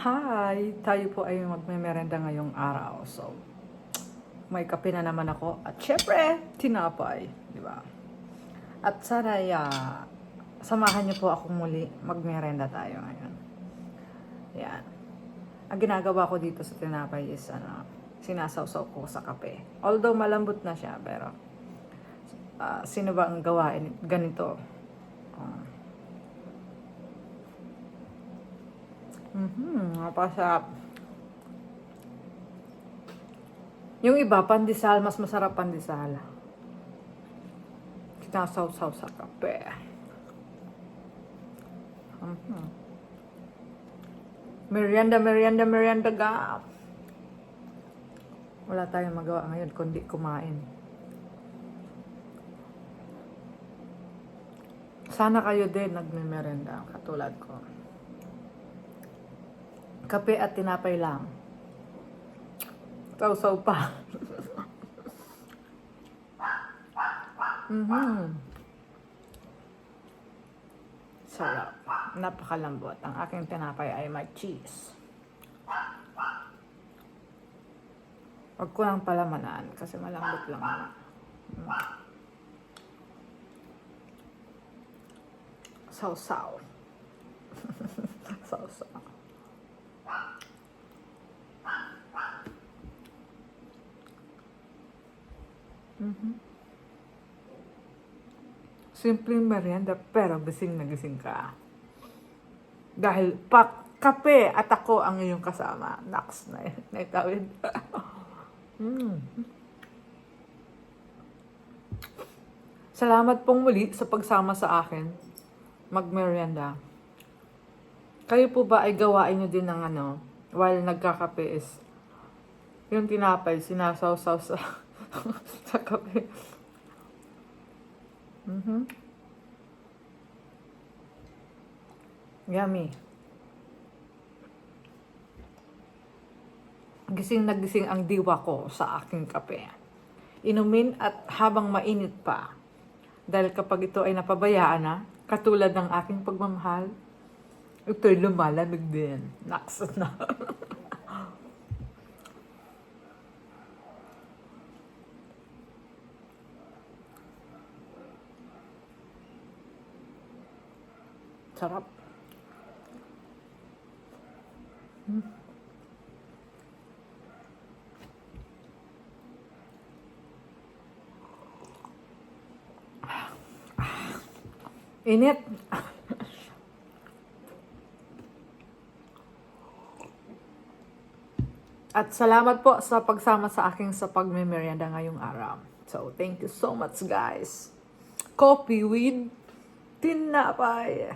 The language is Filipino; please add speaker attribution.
Speaker 1: Hi! Tayo po ay magmemerenda ngayong araw. So, may kape na naman ako. At syempre, tinapay. Di ba? At sana samahan niyo po akong muli. Magmerenda tayo ngayon. Yan. Ang ginagawa ko dito sa tinapay is sinasawsaw ko sa kape. Although malambot na siya, pero sino ba ang gawain ganito? Napasarap. Yung iba, pandesal, mas masarap pandesal. Sinasawsaw sa kape. Merienda ga. Wala tayong magawa ngayon kundi kumain. Sana kayo din nagme-merenda katulad ko. Kape at tinapay lang. Sausaw pa. Sarap. Napakalambot. Ang aking tinapay ay may cheese. Huwag ko lang palamanan kasi malambot lang naman. Sausaw. Sausaw. Simpleng merienda pero gising na gising ka. Dahil kape at ako ang iyong kasama. Naks na naitawid. Salamat pong muli sa pagsama sa akin magmerienda. Kayo po ba ay gawain nyo din ng while nagkakape is yung tinapay sinasawsaw sa sa kape. Yummy. Gising na gising ang diwa ko sa aking kape. Inumin at habang mainit pa. Dahil kapag ito ay napabayaan na, katulad ng aking pagmamahal, ito'y lumalamig din. Naks na. Sarap. Init. At salamat po sa pagsama sa akin sa pagme-merienda ngayong araw. So, thank you so much guys. Coffee with tinapay.